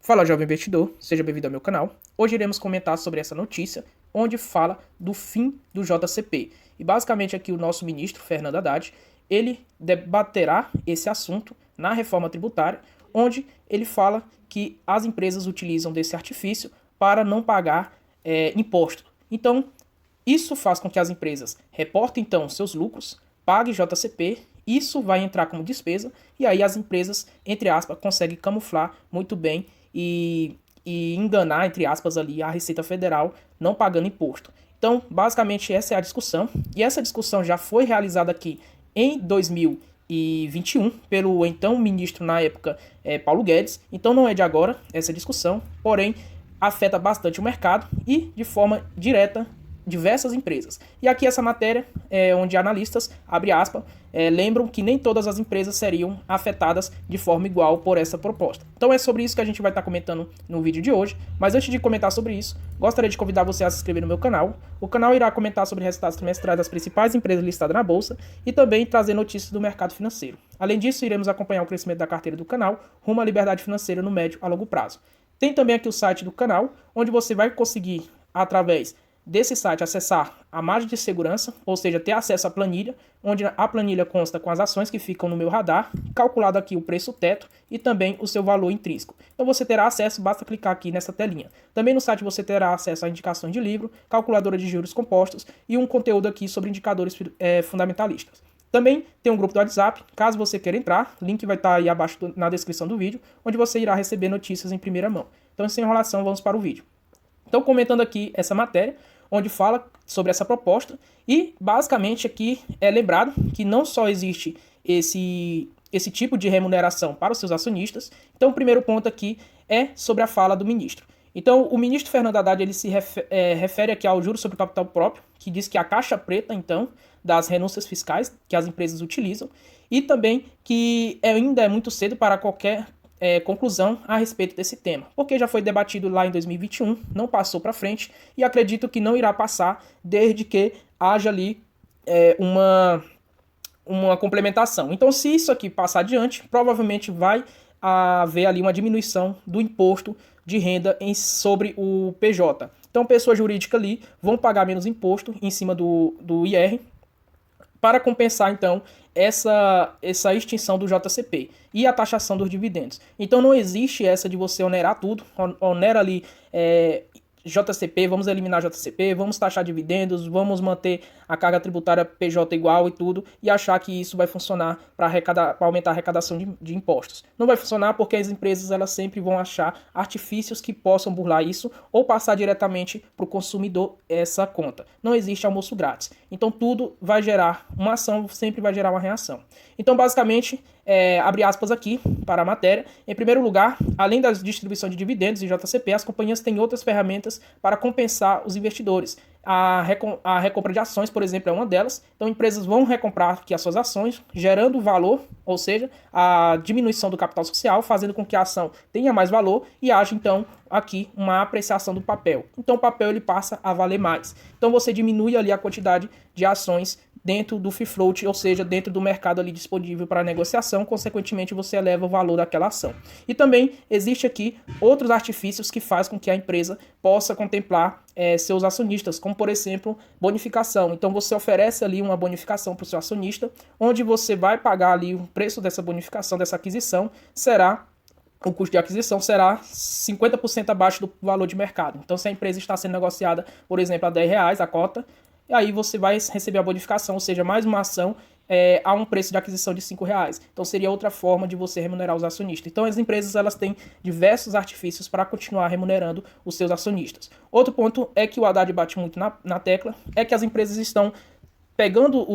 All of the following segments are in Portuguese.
Fala, jovem investidor, seja bem-vindo ao meu canal. Hoje iremos comentar sobre essa notícia, onde fala do fim do JCP. E basicamente aqui o nosso ministro, Fernando Haddad, ele debaterá esse assunto na reforma tributária, onde ele fala que as empresas utilizam desse artifício para não pagar imposto. Então, isso faz com que as empresas reportem, então, seus lucros, paguem JCP, isso vai entrar como despesa, e aí as empresas, entre aspas, conseguem camuflar muito bem e enganar, entre aspas, ali a Receita Federal não pagando imposto. Então, basicamente, essa é a discussão, e essa discussão já foi realizada aqui em 2021 pelo então ministro na época, Paulo Guedes. Então não é de agora essa discussão, porém afeta bastante o mercado e de forma direta diversas empresas. E aqui essa matéria onde analistas, abre aspas, lembram que nem todas as empresas seriam afetadas de forma igual por essa proposta. Então é sobre isso que a gente vai estar comentando no vídeo de hoje, mas antes de comentar sobre isso, gostaria de convidar você a se inscrever no meu canal. O canal irá comentar sobre resultados trimestrais das principais empresas listadas na Bolsa e também trazer notícias do mercado financeiro. Além disso, iremos acompanhar o crescimento da carteira do canal rumo à liberdade financeira no médio a longo prazo. Tem também aqui o site do canal, onde você vai conseguir, através desse site, acessar a margem de segurança, ou seja, ter acesso à planilha, onde a planilha consta com as ações que ficam no meu radar, calculado aqui o preço teto e também o seu valor intrínseco. Então você terá acesso, basta clicar aqui nessa telinha. Também no site você terá acesso a indicações de livro, calculadora de juros compostos e um conteúdo aqui sobre indicadores fundamentalistas. Também tem um grupo do WhatsApp, caso você queira entrar, link vai estar aí abaixo na descrição do vídeo, onde você irá receber notícias em primeira mão. Então, sem enrolação, vamos para o vídeo. Então, comentando aqui essa matéria, onde fala sobre essa proposta, e basicamente aqui é lembrado que não só existe esse tipo de remuneração para os seus acionistas. Então o primeiro ponto aqui é sobre a fala do ministro. Então o ministro Fernando Haddad ele se refere aqui ao juros sobre capital próprio, que diz que a caixa preta então das renúncias fiscais que as empresas utilizam, e também que ainda é muito cedo para qualquer conclusão a respeito desse tema, porque já foi debatido lá em 2021, não passou para frente e acredito que não irá passar desde que haja ali uma complementação. Então, se isso aqui passar adiante, provavelmente vai haver ali uma diminuição do imposto de renda sobre o PJ. Então, pessoa jurídica ali vão pagar menos imposto em cima do IR, para compensar, então, essa extinção do JCP e a taxação dos dividendos. Então não existe essa de você onerar tudo, onera ali JCP, vamos eliminar JCP, vamos taxar dividendos, vamos manter a carga tributária PJ igual e tudo, e achar que isso vai funcionar para aumentar a arrecadação de impostos. Não vai funcionar porque as empresas elas sempre vão achar artifícios que possam burlar isso ou passar diretamente para o consumidor essa conta. Não existe almoço grátis. Então tudo vai gerar uma ação, sempre vai gerar uma reação. Então basicamente, abre aspas aqui para a matéria, em primeiro lugar, além da distribuição de dividendos e JCP, as companhias têm outras ferramentas para compensar os investidores. A recompra de ações, por exemplo, é uma delas. Então, empresas vão recomprar aqui as suas ações, gerando valor, ou seja, a diminuição do capital social, fazendo com que a ação tenha mais valor e haja, então, aqui uma apreciação do papel. Então, o papel ele passa a valer mais. Então, você diminui ali a quantidade de ações dentro do free float, ou seja, dentro do mercado ali disponível para negociação, consequentemente você eleva o valor daquela ação. E também existe aqui outros artifícios que faz com que a empresa possa contemplar seus acionistas, como por exemplo, bonificação. Então você oferece ali uma bonificação para o seu acionista, onde você vai pagar ali o preço dessa bonificação, dessa aquisição, o custo de aquisição será 50% abaixo do valor de mercado. Então se a empresa está sendo negociada, por exemplo, a R$10 a cota, e aí você vai receber a bonificação, ou seja, mais uma ação a um preço de aquisição de R$5. Então seria outra forma de você remunerar os acionistas. Então as empresas elas têm diversos artifícios para continuar remunerando os seus acionistas. Outro ponto é que o Haddad bate muito na tecla, é que as empresas estão pegando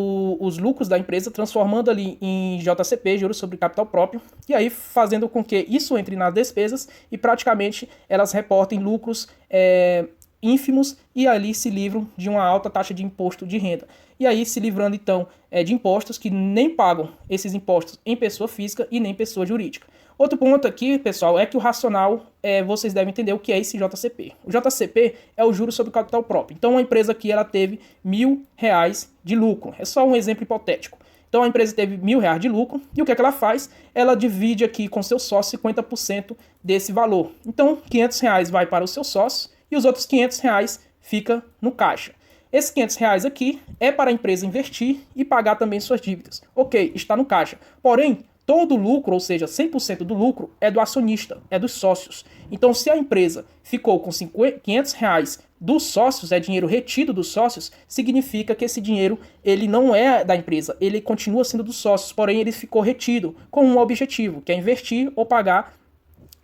os lucros da empresa, transformando ali em JCP, juros sobre capital próprio, e aí fazendo com que isso entre nas despesas e praticamente elas reportem lucros ínfimos e ali se livram de uma alta taxa de imposto de renda. E aí se livrando então de impostos que nem pagam esses impostos em pessoa física e nem pessoa jurídica. Outro ponto aqui, pessoal, é que o racional, vocês devem entender o que é esse JCP. O JCP é o juro sobre o capital próprio. Então uma empresa aqui ela teve R$1.000 de lucro. É só um exemplo hipotético. Então a empresa teve R$ 1.000 de lucro e o que é que ela faz? Ela divide aqui com seu sócio 50% desse valor. Então R$ 500 vai para os seus sócios e os outros R$ 500 fica no caixa. Esses R$ 500 aqui é para a empresa investir e pagar também suas dívidas. Ok, está no caixa. Porém, todo o lucro, ou seja, 100% do lucro, é do acionista, é dos sócios. Então, se a empresa ficou com R$ 500 dos sócios, é dinheiro retido dos sócios, significa que esse dinheiro ele não é da empresa, ele continua sendo dos sócios, porém ele ficou retido com um objetivo, que é investir ou pagar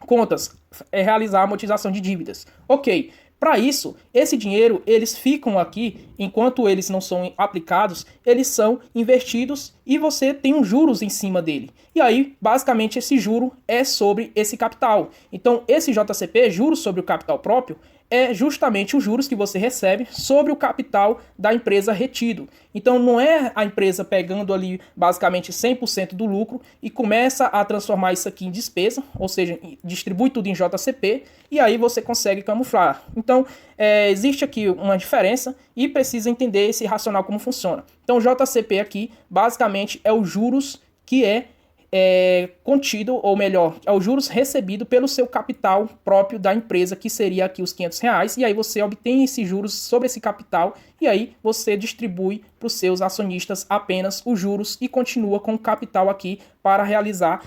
contas, é realizar a amortização de dívidas. Ok. Para isso, esse dinheiro, eles ficam aqui, enquanto eles não são aplicados, eles são investidos e você tem um juros em cima dele. E aí, basicamente, esse juro é sobre esse capital. Então, esse JCP, juros sobre o capital próprio, é justamente os juros que você recebe sobre o capital da empresa retido. Então não é a empresa pegando ali basicamente 100% do lucro e começa a transformar isso aqui em despesa, ou seja, distribui tudo em JCP e aí você consegue camuflar. Então existe aqui uma diferença e precisa entender esse racional como funciona. Então o JCP aqui basicamente é os juros que é contido, ou melhor, é os juros recebido pelo seu capital próprio da empresa, que seria aqui os R$ 500, e aí você obtém esses juros sobre esse capital, e aí você distribui para os seus acionistas apenas os juros e continua com o capital aqui para realizar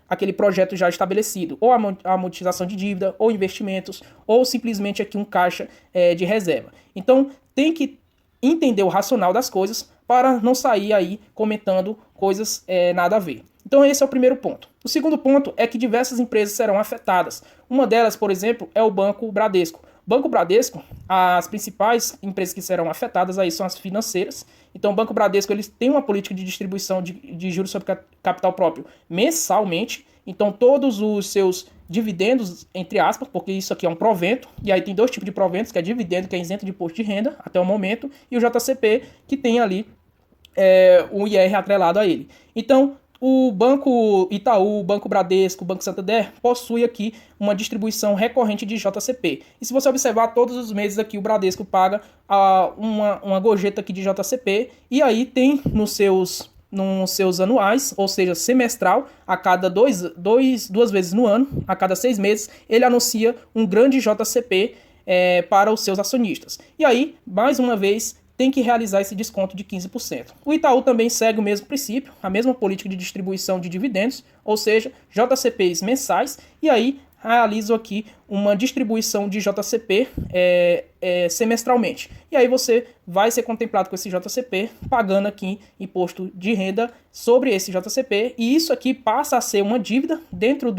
aquele projeto já estabelecido, ou a amortização de dívida, ou investimentos, ou simplesmente aqui um caixa de reserva. Então tem que entender o racional das coisas para não sair aí comentando coisas nada a ver. Então esse é o primeiro ponto. O segundo ponto é que diversas empresas serão afetadas. Uma delas, por exemplo, é o Banco Bradesco. Banco Bradesco, as principais empresas que serão afetadas aí são as financeiras. Então o Banco Bradesco eles têm uma política de distribuição de juros sobre capital próprio mensalmente. Então todos os seus dividendos, entre aspas, porque isso aqui é um provento, e aí tem dois tipos de proventos, que é dividendo, que é isento de imposto de renda até o momento, e o JCP, que tem ali o IR atrelado a ele. Então o Banco Itaú, o Banco Bradesco, o Banco Santander possui aqui uma distribuição recorrente de JCP. E se você observar, todos os meses aqui o Bradesco paga uma gorjeta aqui de JCP, e aí tem nos seus anuais, ou seja, semestral, a cada duas vezes no ano, a cada 6 meses, ele anuncia um grande JCP para os seus acionistas. E aí, mais uma vez, tem que realizar esse desconto de 15%. O Itaú também segue o mesmo princípio, a mesma política de distribuição de dividendos, ou seja, JCPs mensais, e aí realizo aqui uma distribuição de JCP semestralmente. E aí você vai ser contemplado com esse JCP, pagando aqui imposto de renda sobre esse JCP, e isso aqui passa a ser uma dívida dentro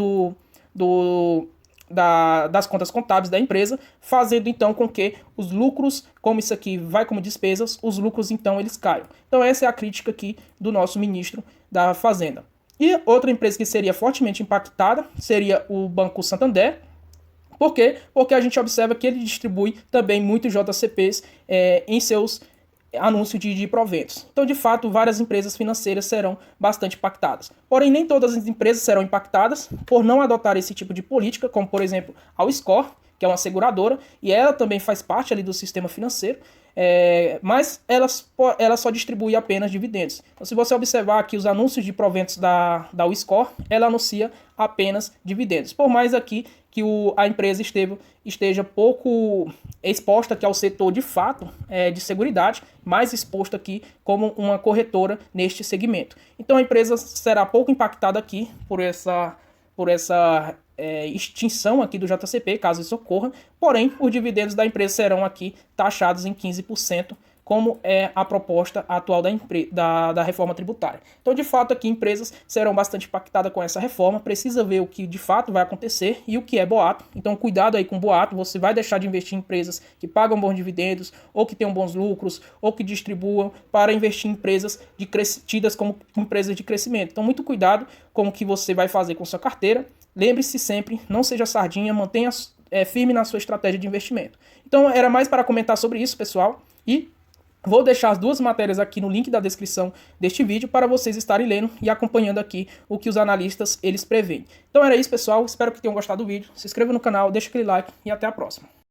das contas contábeis da empresa, fazendo então com que os lucros, como isso aqui vai como despesas, os lucros então eles caiam. Então essa é a crítica aqui do nosso ministro da Fazenda. E outra empresa que seria fortemente impactada seria o Banco Santander. Por quê? Porque a gente observa que ele distribui também muitos JCPs em seus anúncios de proventos. Então, de fato, várias empresas financeiras serão bastante impactadas. Porém, nem todas as empresas serão impactadas por não adotar esse tipo de política, como, por exemplo, a Score, que é uma seguradora, e ela também faz parte ali do sistema financeiro, mas ela só distribui apenas dividendos. Então, se você observar aqui os anúncios de proventos da Score, ela anuncia apenas dividendos. Por mais aqui que a empresa esteja pouco exposta aqui ao setor de fato de seguridade, mais exposta aqui como uma corretora neste segmento. Então a empresa será pouco impactada aqui por essa extinção aqui do JCP, caso isso ocorra, porém os dividendos da empresa serão aqui taxados em 15%, como é a proposta atual da reforma tributária. Então, de fato, aqui empresas serão bastante impactadas com essa reforma, precisa ver o que de fato vai acontecer e o que é boato. Então, cuidado aí com boato, você vai deixar de investir em empresas que pagam bons dividendos, ou que tenham bons lucros, ou que distribuam, para investir em empresas tidas como empresas de crescimento. Então, muito cuidado com o que você vai fazer com sua carteira. Lembre-se sempre, não seja sardinha, mantenha firme na sua estratégia de investimento. Então, era mais para comentar sobre isso, pessoal, e vou deixar as duas matérias aqui no link da descrição deste vídeo para vocês estarem lendo e acompanhando aqui o que os analistas eles preveem. Então era isso, pessoal. Espero que tenham gostado do vídeo. Se inscreva no canal, deixa aquele like e até a próxima.